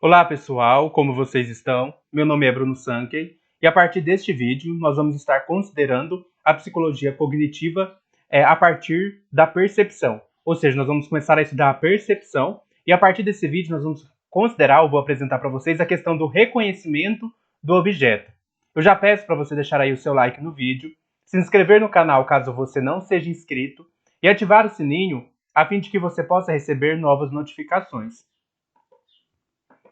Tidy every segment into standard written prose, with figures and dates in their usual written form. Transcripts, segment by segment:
Olá pessoal, como vocês estão? Meu nome é Bruno Sankey e a partir deste vídeo nós vamos estar considerando a psicologia cognitiva a partir da percepção. Ou seja, nós vamos começar a estudar a percepção e a partir desse vídeo nós vamos considerar, ou vou apresentar para vocês, a questão do reconhecimento do objeto. Eu já peço para você deixar aí o seu like no vídeo, se inscrever no canal caso você não seja inscrito e ativar o sininho a fim de que você possa receber novas notificações.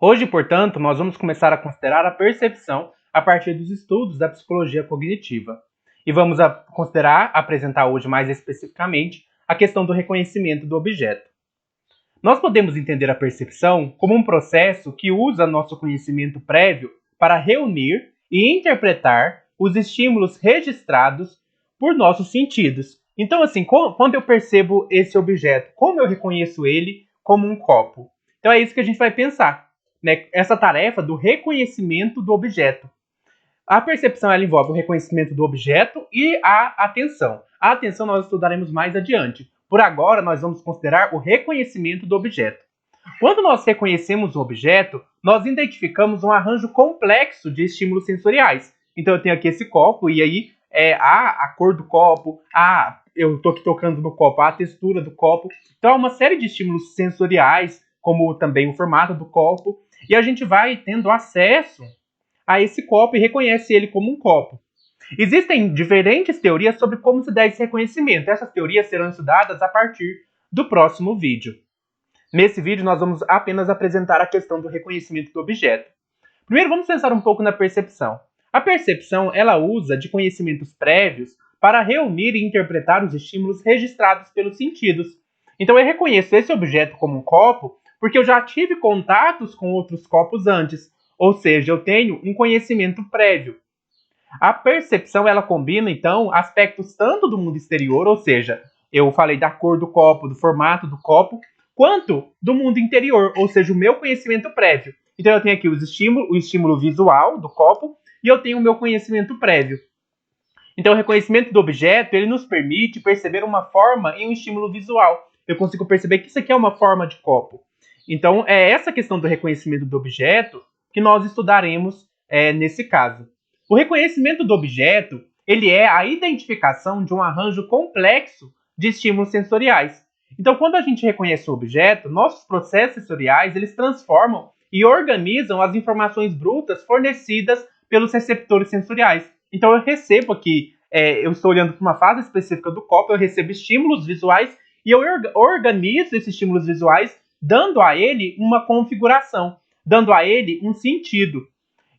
Hoje, portanto, nós vamos começar a considerar a percepção a partir dos estudos da psicologia cognitiva. E vamos apresentar hoje mais especificamente a questão do reconhecimento do objeto. Nós podemos entender a percepção como um processo que usa nosso conhecimento prévio para reunir e interpretar os estímulos registrados por nossos sentidos. Então, assim, quando eu percebo esse objeto, como eu reconheço ele como um copo? Então é isso que a gente vai pensar. Né, essa tarefa do reconhecimento do objeto. A percepção ela envolve o reconhecimento do objeto e a atenção. A atenção nós estudaremos mais adiante. Por agora, nós vamos considerar o reconhecimento do objeto. Quando nós reconhecemos o objeto, nós identificamos um arranjo complexo de estímulos sensoriais. Então, eu tenho aqui esse copo, e aí a cor do copo, eu estou aqui tocando no copo, a textura do copo. Então, há uma série de estímulos sensoriais, como também o formato do copo, e a gente vai tendo acesso a esse copo e reconhece ele como um copo. Existem diferentes teorias sobre como se dá esse reconhecimento. Essas teorias serão estudadas a partir do próximo vídeo. Nesse vídeo, nós vamos apenas apresentar a questão do reconhecimento do objeto. Primeiro, vamos pensar um pouco na percepção. A percepção, ela usa de conhecimentos prévios para reunir e interpretar os estímulos registrados pelos sentidos. Então, eu reconheço esse objeto como um copo porque eu já tive contatos com outros copos antes, ou seja, eu tenho um conhecimento prévio. A percepção, ela combina, então, aspectos tanto do mundo exterior, ou seja, eu falei da cor do copo, do formato do copo, quanto do mundo interior, ou seja, o meu conhecimento prévio. Então, eu tenho aqui o estímulo visual do copo e eu tenho o meu conhecimento prévio. Então, o reconhecimento do objeto, ele nos permite perceber uma forma em um estímulo visual. Eu consigo perceber que isso aqui é uma forma de copo. Então, é essa questão do reconhecimento do objeto que nós estudaremos nesse caso. O reconhecimento do objeto, ele é a identificação de um arranjo complexo de estímulos sensoriais. Então, quando a gente reconhece o objeto, nossos processos sensoriais, eles transformam e organizam as informações brutas fornecidas pelos receptores sensoriais. Então, eu recebo aqui, eu estou olhando para uma fase específica do copo, eu recebo estímulos visuais e eu organizo esses estímulos visuais dando a ele uma configuração, dando a ele um sentido.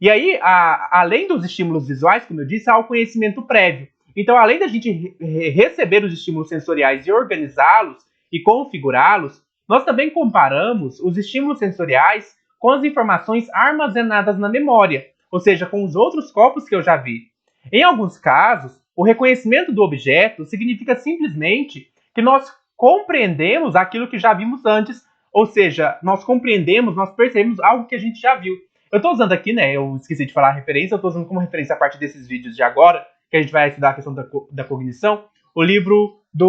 E aí, além dos estímulos visuais, como eu disse, há o conhecimento prévio. Então, além da gente receber os estímulos sensoriais e organizá-los e configurá-los, nós também comparamos os estímulos sensoriais com as informações armazenadas na memória, ou seja, com os outros copos que eu já vi. Em alguns casos, o reconhecimento do objeto significa simplesmente que nós compreendemos aquilo que já vimos antes, ou seja, nós compreendemos, nós percebemos algo que a gente já viu. Eu estou usando aqui, né, eu esqueci de falar a referência, eu estou usando como referência a partir desses vídeos de agora, que a gente vai estudar a questão da cognição, o livro da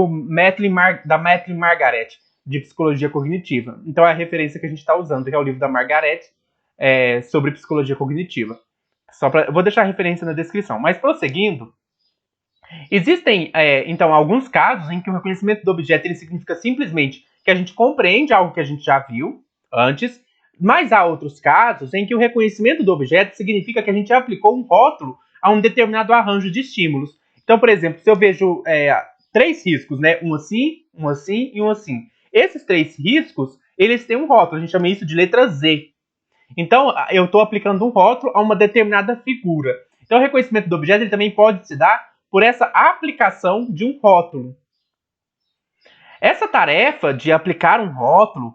Madeline Margaret, de Psicologia Cognitiva. Então é a referência que a gente está usando, que é o livro da Margaret, sobre Psicologia Cognitiva. Eu vou deixar a referência na descrição. Mas prosseguindo, existem, então, alguns casos em que o reconhecimento do objeto ele significa simplesmente que a gente compreende algo que a gente já viu antes, mas há outros casos em que o reconhecimento do objeto significa que a gente aplicou um rótulo a um determinado arranjo de estímulos. Então, por exemplo, se eu vejo 3 riscos, né? Um assim e um assim. Esses 3 riscos, eles têm um rótulo, a gente chama isso de letra Z. Então, eu estou aplicando um rótulo a uma determinada figura. Então, o reconhecimento do objeto ele também pode se dar por essa aplicação de um rótulo. Essa tarefa de aplicar um rótulo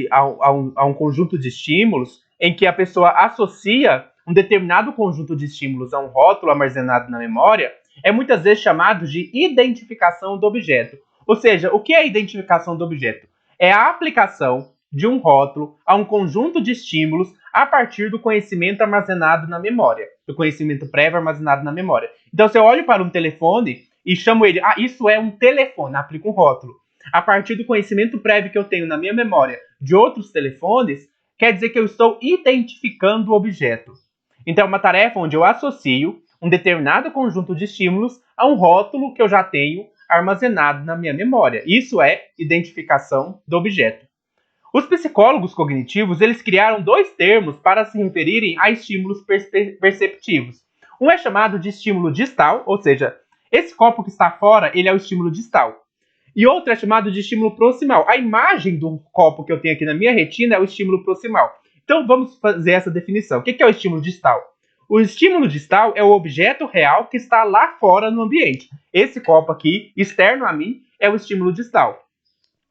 a um conjunto de estímulos, em que a pessoa associa um determinado conjunto de estímulos a um rótulo armazenado na memória, é muitas vezes chamado de identificação do objeto. Ou seja, o que é a identificação do objeto? É a aplicação de um rótulo a um conjunto de estímulos a partir do conhecimento armazenado na memória, do conhecimento prévio armazenado na memória. Então, se eu olho para um telefone e chamo ele, isso é um telefone, aplico um rótulo. A partir do conhecimento prévio que eu tenho na minha memória de outros telefones, quer dizer que eu estou identificando o objeto. Então, é uma tarefa onde eu associo um determinado conjunto de estímulos a um rótulo que eu já tenho armazenado na minha memória. Isso é identificação do objeto. Os psicólogos cognitivos, eles criaram dois termos para se referirem a estímulos perceptivos. Um é chamado de estímulo distal, ou seja, esse copo que está fora, ele é o estímulo distal. E outro é chamado de estímulo proximal. A imagem do copo que eu tenho aqui na minha retina é o estímulo proximal. Então vamos fazer essa definição. O que é o estímulo distal? O estímulo distal é o objeto real que está lá fora no ambiente. Esse copo aqui, externo a mim, é o estímulo distal.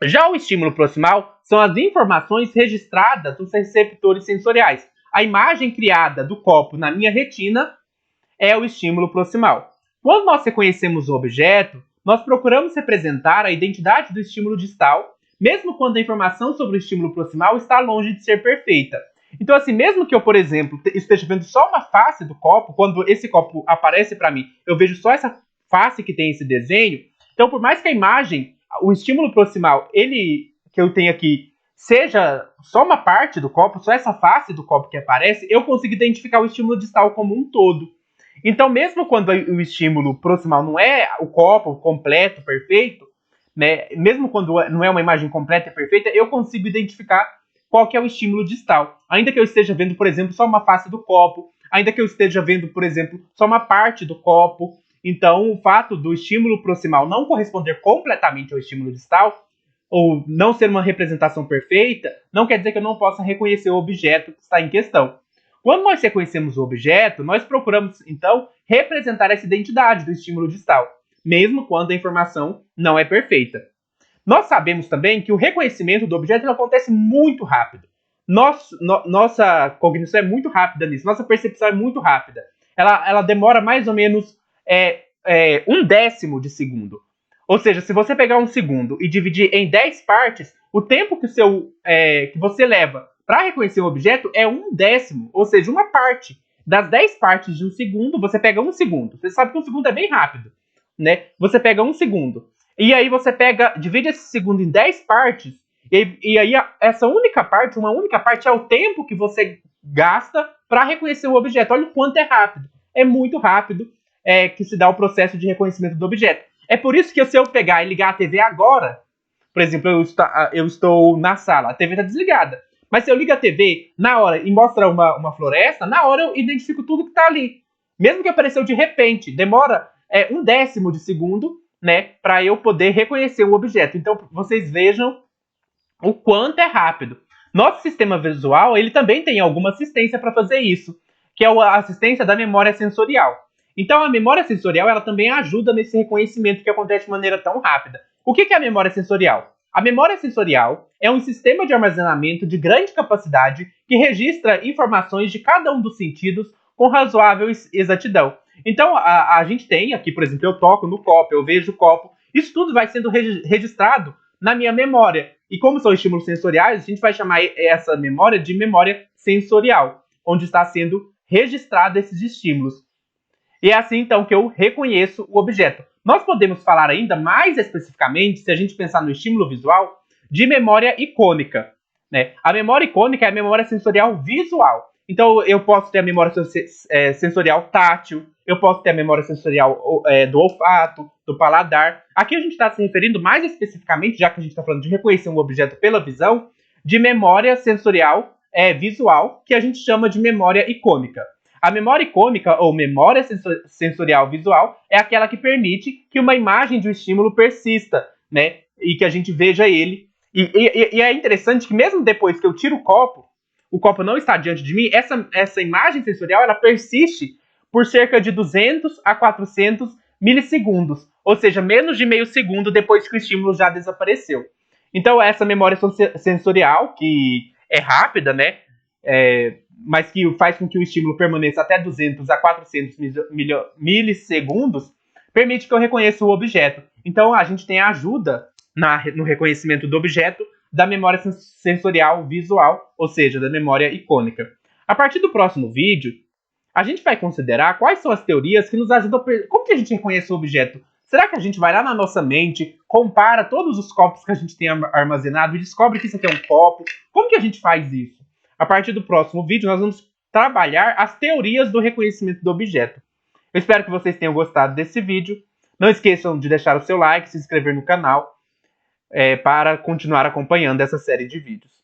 Já o estímulo proximal são as informações registradas nos receptores sensoriais. A imagem criada do copo na minha retina é o estímulo proximal. Quando nós reconhecemos o objeto, nós procuramos representar a identidade do estímulo distal, mesmo quando a informação sobre o estímulo proximal está longe de ser perfeita. Então, assim, mesmo que eu, por exemplo, esteja vendo só uma face do copo, quando esse copo aparece para mim, eu vejo só essa face que tem esse desenho. Então, por mais que a imagem, o estímulo proximal, ele que eu tenho aqui, seja só uma parte do copo, só essa face do copo que aparece, eu consigo identificar o estímulo distal como um todo. Então, mesmo quando o estímulo proximal não é o copo completo, perfeito, né, mesmo quando não é uma imagem completa e perfeita, eu consigo identificar qual que é o estímulo distal. Ainda que eu esteja vendo, por exemplo, só uma face do copo, ainda que eu esteja vendo, por exemplo, só uma parte do copo. Então, o fato do estímulo proximal não corresponder completamente ao estímulo distal, ou não ser uma representação perfeita, não quer dizer que eu não possa reconhecer o objeto que está em questão. Quando nós reconhecemos o objeto, nós procuramos, então, representar essa identidade do estímulo distal, mesmo quando a informação não é perfeita. Nós sabemos também que o reconhecimento do objeto acontece muito rápido. Nossa cognição é muito rápida nisso, nossa percepção é muito rápida. Ela demora mais ou menos 1/10 de segundo. Ou seja, se você pegar um segundo e dividir em 10 partes, o tempo que você leva para reconhecer o objeto é 1/10, ou seja, uma parte. Das 10 partes de um segundo, você pega um segundo. Você sabe que um segundo é bem rápido, né? Você pega um segundo. E aí você divide esse segundo em 10 partes, e aí essa única parte, uma única parte, é o tempo que você gasta para reconhecer o objeto. Olha o quanto é rápido. É muito rápido que se dá o processo de reconhecimento do objeto. É por isso que se eu pegar e ligar a TV agora, por exemplo, eu estou na sala, a TV está desligada. Mas se eu ligo a TV na hora e mostra uma floresta, na hora eu identifico tudo que está ali. Mesmo que apareceu de repente, demora 1/10 de segundo, né, para eu poder reconhecer o objeto. Então, vocês vejam o quanto é rápido. Nosso sistema visual, ele também tem alguma assistência para fazer isso, que é a assistência da memória sensorial. Então, a memória sensorial, ela também ajuda nesse reconhecimento que acontece de maneira tão rápida. O que é a memória sensorial? A memória sensorial é um sistema de armazenamento de grande capacidade que registra informações de cada um dos sentidos com razoável exatidão. Então, a gente tem aqui, por exemplo, eu toco no copo, eu vejo o copo, isso tudo vai sendo registrado na minha memória. E como são estímulos sensoriais, a gente vai chamar essa memória de memória sensorial, onde está sendo registrado esses estímulos. E é assim, então, que eu reconheço o objeto. Nós podemos falar ainda mais especificamente, se a gente pensar no estímulo visual, de memória icônica, né? A memória icônica é a memória sensorial visual. Então, eu posso ter a memória sensorial tátil, eu posso ter a memória sensorial do olfato, do paladar. Aqui a gente está se referindo mais especificamente, já que a gente está falando de reconhecer um objeto pela visão, de memória sensorial visual, que a gente chama de memória icônica. A memória icônica, ou memória sensorial visual, é aquela que permite que uma imagem de um estímulo persista, né? E que a gente veja ele. E é interessante que mesmo depois que eu tiro o copo não está diante de mim, essa imagem sensorial, ela persiste por cerca de 200 a 400 milissegundos. Ou seja, menos de meio segundo depois que o estímulo já desapareceu. Então, essa memória sensorial, que é rápida, né? Mas que faz com que o estímulo permaneça até 200 a 400 milissegundos, permite que eu reconheça o objeto. Então, a gente tem a ajuda no reconhecimento do objeto da memória sensorial visual, ou seja, da memória icônica. A partir do próximo vídeo, a gente vai considerar quais são as teorias que nos ajudam a... Como que a gente reconhece o objeto? Será que a gente vai lá na nossa mente, compara todos os copos que a gente tem armazenado e descobre que isso aqui é um copo? Como que a gente faz isso? A partir do próximo vídeo, nós vamos trabalhar as teorias do reconhecimento do objeto. Eu espero que vocês tenham gostado desse vídeo. Não esqueçam de deixar o seu like, se inscrever no canal, para continuar acompanhando essa série de vídeos.